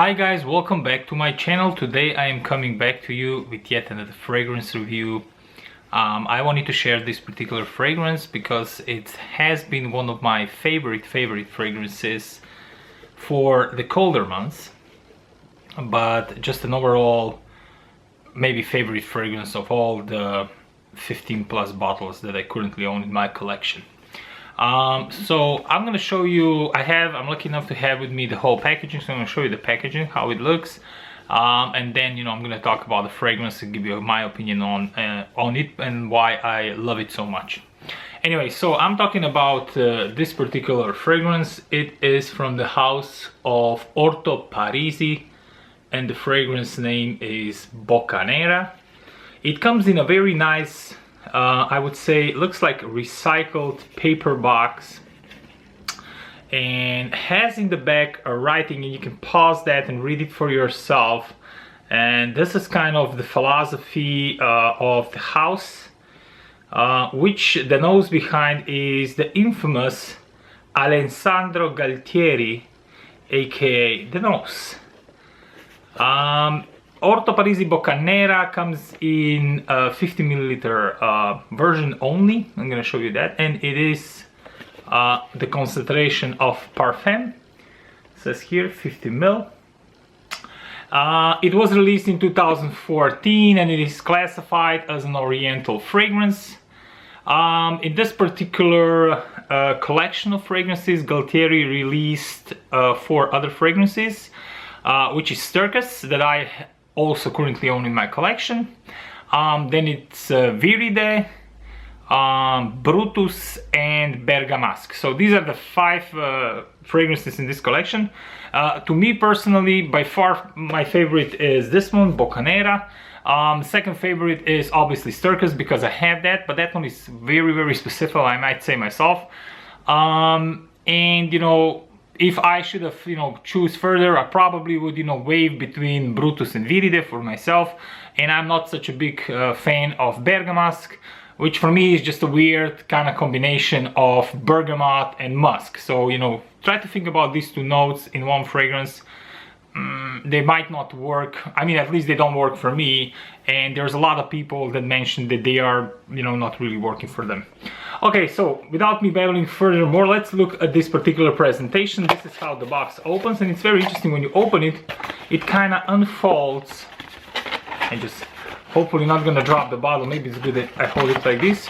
Hi guys, welcome back to my channel. Today I am coming back to you with yet another fragrance review. I wanted to share this particular fragrance because it has been one of my favorite fragrances for the colder months, but just an overall maybe favorite fragrance of all the 15 plus bottles that I currently own in my collection. So I'm gonna show you, I'm lucky enough to have with me the whole packaging, so I'm gonna show you the packaging, how it looks, and then I'm gonna talk about the fragrance and give you my opinion on it and why I love it so much. Anyway, so I'm talking about this particular fragrance. It is from the house of Orto Parisi, and the fragrance name is Boccanera. It comes in a very nice, I would say, it looks like recycled paper box, and has in the back a writing, and you can pause that and read it for yourself. And this is kind of the philosophy of the house, which the nose behind is the infamous Alessandro Galtieri, aka the nose. Orto Parisi Boccanera comes in a 50 milliliter version only. I'm gonna show you that, and it is the concentration of parfum. It says here 50 ml. It was released in 2014 and it is classified as an oriental fragrance. In this particular collection of fragrances, Galtieri released 4 other fragrances, which is Sturkis, that I also currently own in my collection. Then it's Viride, Brutus and Bergamasque. So these are the 5 fragrances in this collection. To me personally, by far my favorite is this one, Boccanera. Second favorite is obviously Sturkis, because I have that, but that one is very specific, I might say myself. And if I should have, choose further, I probably would, wave between Brutus and Viride for myself. And I'm not such a big fan of Bergamasque, which for me is just a weird kind of combination of bergamot and musk. So, try to think about these 2 notes in one fragrance. They might not work. I mean, at least they don't work for me, and there's a lot of people that mention that they are, not really working for them. Okay, so without me babbling furthermore, let's look at this particular presentation. This is how the box opens, and it's very interesting. When you open it, it kind of unfolds. And just hopefully not gonna drop the bottle. Maybe it's good that I hold it like this.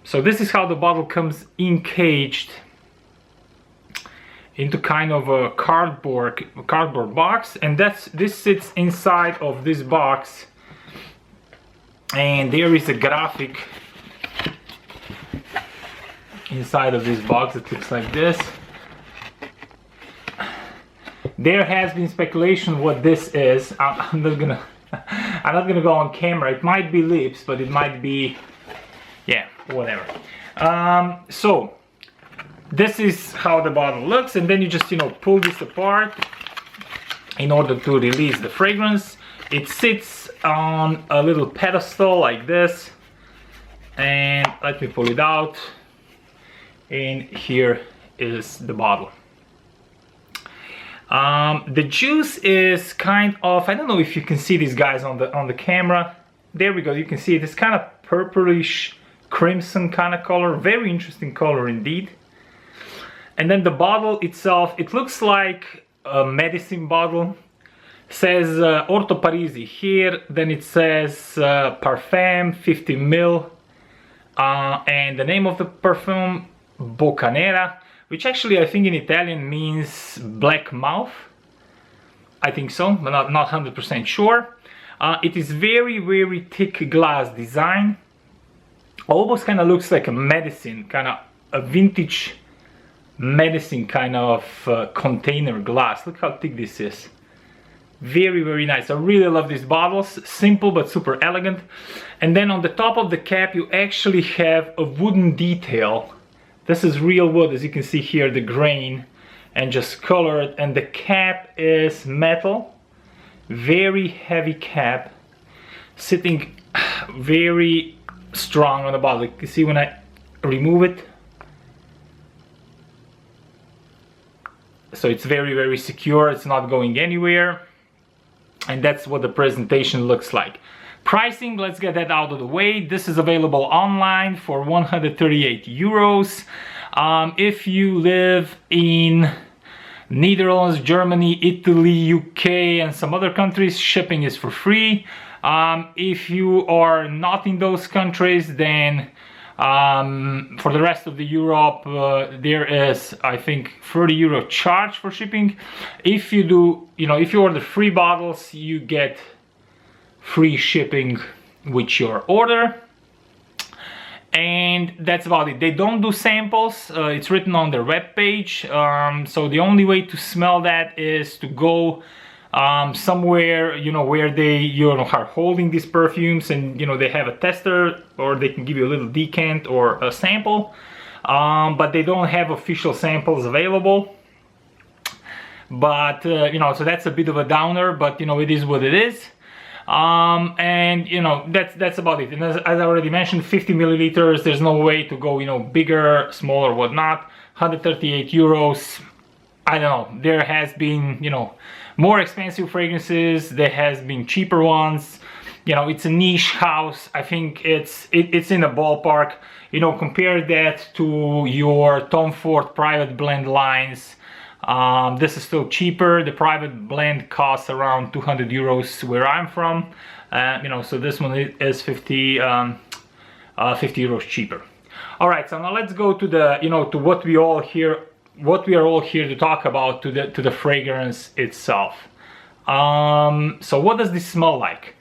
So this is how the bottle comes encaged into kind of a cardboard box, and this sits inside of this box, and there is a graphic inside of this box that looks like this. There has been speculation what this is. I'm not gonna go on camera. It might be lips, but it might be, yeah, whatever. So this is how the bottle looks, and then you just pull this apart in order to release the fragrance. It sits on a little pedestal like this, and let me pull it out, and here is the bottle. The juice is kind of, I don't know if you can see these guys on the camera. There we go, you can see it. It's kind of purplish crimson kind of color, very interesting color indeed. And then the bottle itself, it looks like a medicine bottle. It says Orto Parisi here, then it says Parfum 50 ml, and the name of the perfume, Boccanera, which actually I think in Italian means black mouth. I think so, but not 100% sure. It is very thick glass design. Almost kind of looks like a medicine, kind of a vintage medicine kind of container glass. Look how thick this is. Very nice. I really love these bottles. Simple but super elegant. And then on the top of the cap you actually have a wooden detail. This is real wood, as you can see here, the grain, and just colored, and the cap is metal. Very heavy cap, sitting very strong on the bottle. You can see when I remove it, so it's very, very secure. It's not going anywhere. And that's what the presentation looks like. Pricing, let's get that out of the way. This is available online for 138 euros. If you live in Netherlands, Germany, Italy, UK, and some other countries, shipping is for free. If you are not in those countries, then for the rest of the Europe, there is, I think, 30 euro charge for shipping. If you do, if you order 3 bottles, you get free shipping with your order. And that's about it. They don't do samples. It's written on their webpage. So the only way to smell that is to go somewhere, where they, are holding these perfumes, and, they have a tester, or they can give you a little decant or a sample. But they don't have official samples available. But, so that's a bit of a downer, but, it is what it is. And that's about it. And as I already mentioned, 50 milliliters, there's no way to go bigger, smaller, whatnot. 138 euros. I don't know, there has been more expensive fragrances, there has been cheaper ones. It's a niche house. I think it's in a ballpark. Compare that to your Tom Ford private blend lines. This is still cheaper. The private blend costs around 200 euros where I'm from. So this one is 50 euros cheaper. All right, so now let's go to the to what we are all here to talk about, to the fragrance itself. So what does this smell like?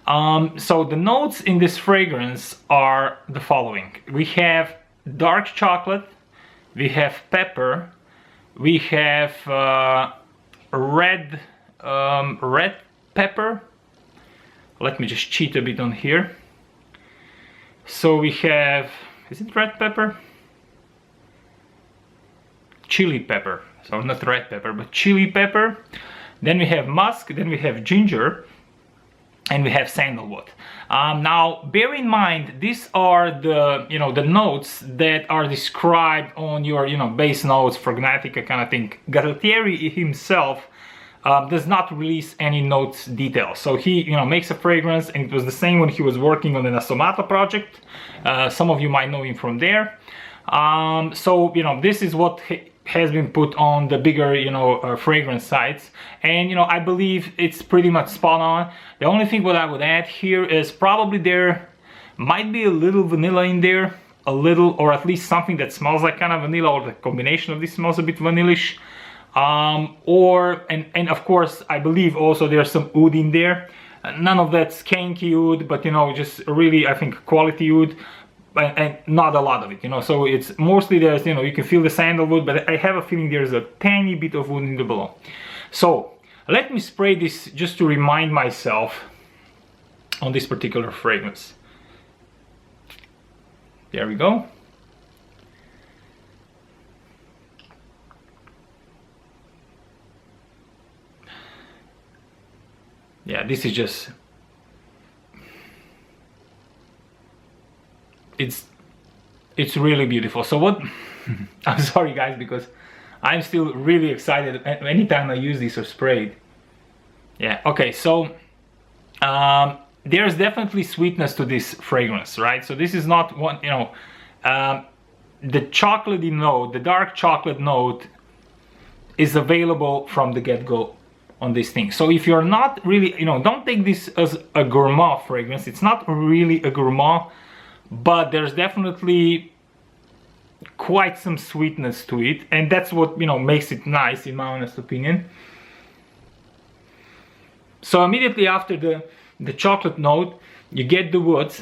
So the notes in this fragrance are the following. We have dark chocolate, we have pepper, we have red pepper. Let me just cheat a bit on here. So we have, is it red pepper? Chili pepper. So not red pepper, but chili pepper. Then we have musk, then we have ginger, and we have sandalwood. Now, bear in mind, these are the the notes that are described on your base notes, Fragnatica kind of thing. Galattieri himself does not release any notes details. So he makes a fragrance, and it was the same when he was working on the Nasomato project. Some of you might know him from there. So this is what has been put on the bigger fragrance sites, and I believe it's pretty much spot on. The only thing what I would add here is probably there might be a little vanilla in there, a little, or at least something that smells like kind of vanilla, or the combination of this smells a bit vanillish. And of course I believe also there's some oud in there. None of that skanky oud, but just really, I think, quality oud. And not a lot of it, so it's mostly there's, you can feel the sandalwood, but I have a feeling there's a tiny bit of wood in the below. So let me spray this just to remind myself on this particular fragrance. There we go. Yeah, this is just, it's really beautiful. So what I'm sorry guys, because I'm still really excited anytime I use this or spray it. Yeah, okay, so there's definitely sweetness to this fragrance, right? So this is not one, the chocolatey note, the dark chocolate note is available from the get-go on this thing. So if you're not really, don't take this as a gourmand fragrance. It's not really a gourmand, but there's definitely quite some sweetness to it, and that's what makes it nice, in my honest opinion. So immediately after the chocolate note, you get the woods,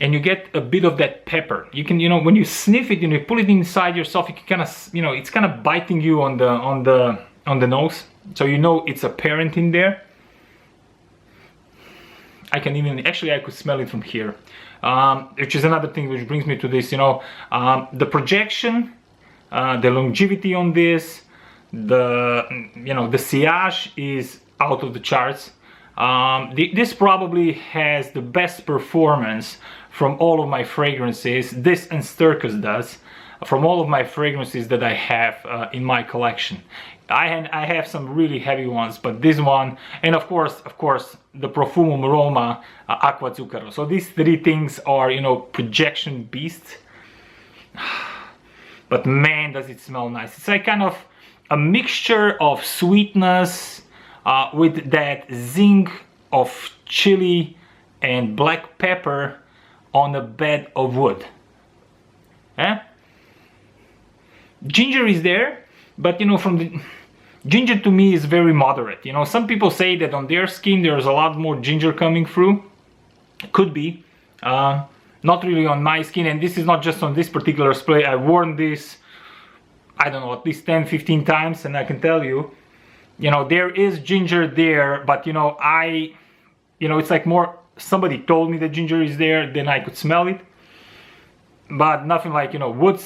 and you get a bit of that pepper. You can, when you sniff it and you pull it inside yourself, you can kind of, it's kind of biting you on the nose, so it's apparent in there. I can even, actually I could smell it from here. Which is another thing which brings me to this, the projection, the longevity on this, the sillage is out of the charts. This probably has the best performance from all of my fragrances. This and Sturkis does, from all of my fragrances that I have in my collection. I have some really heavy ones, but this one, and of course, the Profumum Roma Acqua Zucchero. So these three things are, you know, projection beasts. But man, does it smell nice. It's like kind of a mixture of sweetness with that zing of chili and black pepper on a bed of wood. Eh? Ginger is there, but you know, from the ginger to me is very moderate. You know, some people say that on their skin there's a lot more ginger coming through. Could be. Not really on my skin, and this is not just on this particular spray. I've worn this, I don't know, at least 10-15 times, and I can tell you, you know, there is ginger there, but you know, it's like more somebody told me that ginger is there, then I could smell it. But nothing like, you know, wood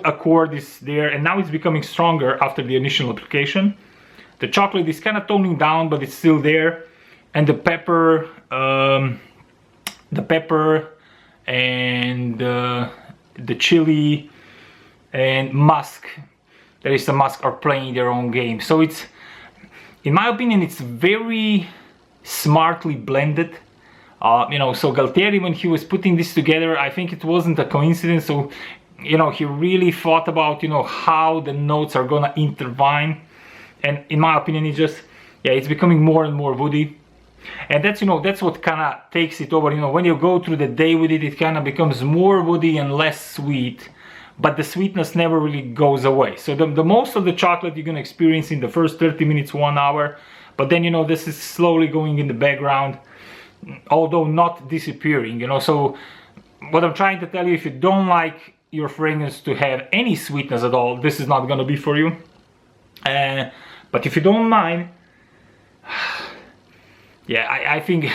accord is there, and now it's becoming stronger after the initial application. The chocolate is kind of toning down, but it's still there, and the pepper and the chili and musk, there is some musk, are playing their own game. So it's, in my opinion, it's very smartly blended. You know, so Galtieri, when he was putting this together, I think it wasn't a coincidence. So, you know, he really thought about, you know, how the notes are gonna intertwine. And in my opinion, it's just, yeah, it's becoming more and more woody. And that's, you know, that's what kind of takes it over. You know, when you go through the day with it, it kind of becomes more woody and less sweet. But the sweetness never really goes away. So the most of the chocolate you're gonna experience in the first 30 minutes, 1 hour. But then, you know, this is slowly going in the background, although not disappearing, you know. So what I'm trying to tell you, if you don't like your fragrance to have any sweetness at all, this is not gonna be for you. But if you don't mind, yeah, I think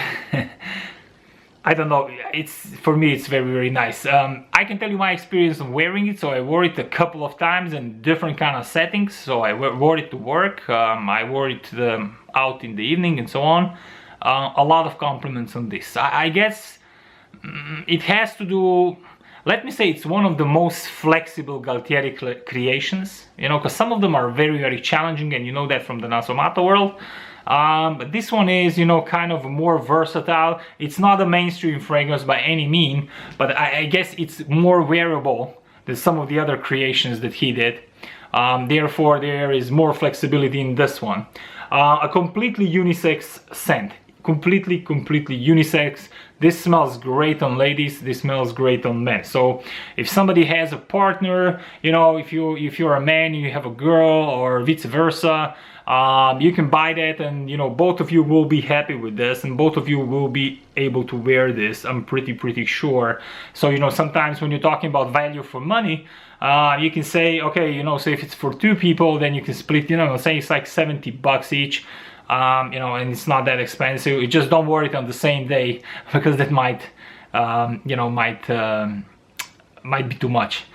I don't know, it's, for me it's very, very nice. I can tell you my experience of wearing it. So I wore it a couple of times in different kind of settings. So I wore it to work, I wore it out in the evening and so on. A lot of compliments on this. I guess it has to do, let me say, it's one of the most flexible Galtieri creations, you know, because some of them are very, very challenging, and you know that from the Nasomato world. But this one is, you know, kind of more versatile. It's not a mainstream fragrance by any mean, but I guess it's more wearable than some of the other creations that he did. Therefore, there is more flexibility in this one. A completely unisex scent. Completely unisex. This smells great on ladies, this smells great on men. So if somebody has a partner, you know, if you're a man and you have a girl, or vice versa, you can buy that, and you know, both of you will be happy with this, and both of you will be able to wear this, I'm pretty sure. So, you know, sometimes when you're talking about value for money, you can say, okay, you know, so if it's for two people, then you can split, you know, say it's like $70 each. You know, and it's not that expensive. You just don't wear it on the same day, because that might, you know, might be too much.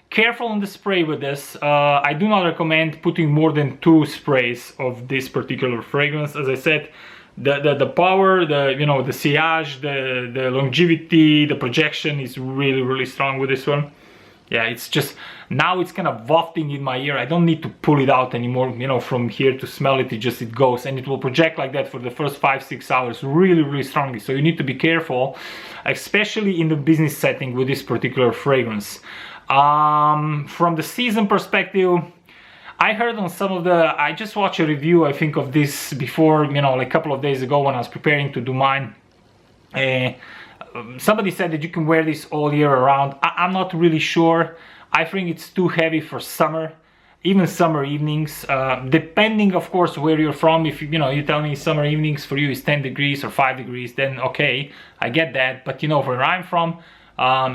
Careful on the spray with this. I do not recommend putting more than 2 sprays of this particular fragrance. As I said, the power, you know, the sillage, the longevity, the projection is really strong with this one. Yeah, it's just, now it's kind of wafting in my ear. I don't need to pull it out anymore, you know, from here to smell it. It goes, and it will project like that for the first 5-6 hours really strongly. So you need to be careful, especially in the business setting with this particular fragrance. From the season perspective, I heard on some of the, I just watched a review, I think, of this before, you know, like a couple of days ago when I was preparing to do mine. Somebody said that you can wear this all year around. I'm not really sure. I think it's too heavy for summer, even summer evenings, depending, of course, where you're from. If you know, you tell me summer evenings for you is 10 degrees or 5 degrees, then okay, I get that. But you know, where I'm from,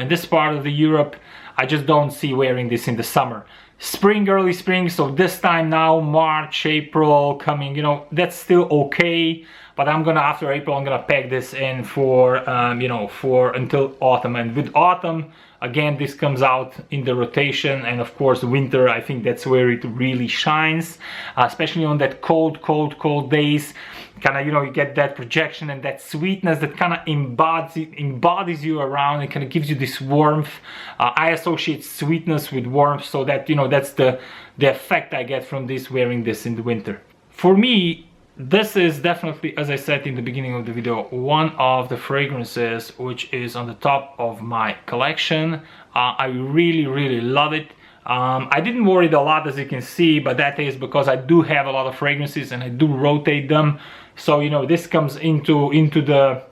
in this part of the Europe, I just don't see wearing this in the summer. Spring, early spring, so this time now, March, April coming, you know, that's still okay. But I'm gonna, after April, I'm gonna pack this in for, you know, for until autumn. And with autumn, Again, this comes out in the rotation, and of course winter, I think that's where it really shines, especially on that cold days. Kind of, you know, you get that projection and that sweetness that kind of embodies you around. It kind of gives you this warmth. I associate sweetness with warmth, so that, you know, that's the effect I get from this, wearing this in the winter. For me, this is definitely, as I said in the beginning of the video, one of the fragrances which is on the top of my collection. I really love it. I didn't wear it a lot, as you can see, but that is because I do have a lot of fragrances and I do rotate them. So, you know, this comes into the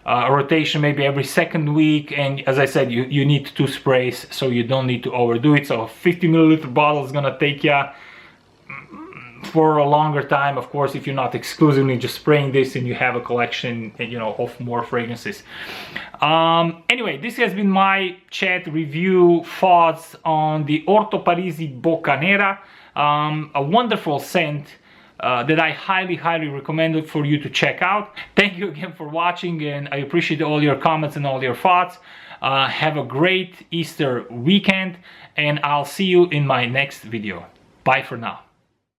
rotation maybe every second week, and as I said, you need 2 sprays, so you don't need to overdo it. So a 50 milliliter bottle is gonna take you for a longer time, of course, if you're not exclusively just spraying this and you have a collection, you know, of more fragrances. Anyway, this has been my chat review thoughts on the Orto Parisi Boccanera, a wonderful scent that I highly recommend it for you to check out. Thank you again for watching, and I appreciate all your comments and all your thoughts. Have a great Easter weekend, and I'll see you in my next video. Bye for now.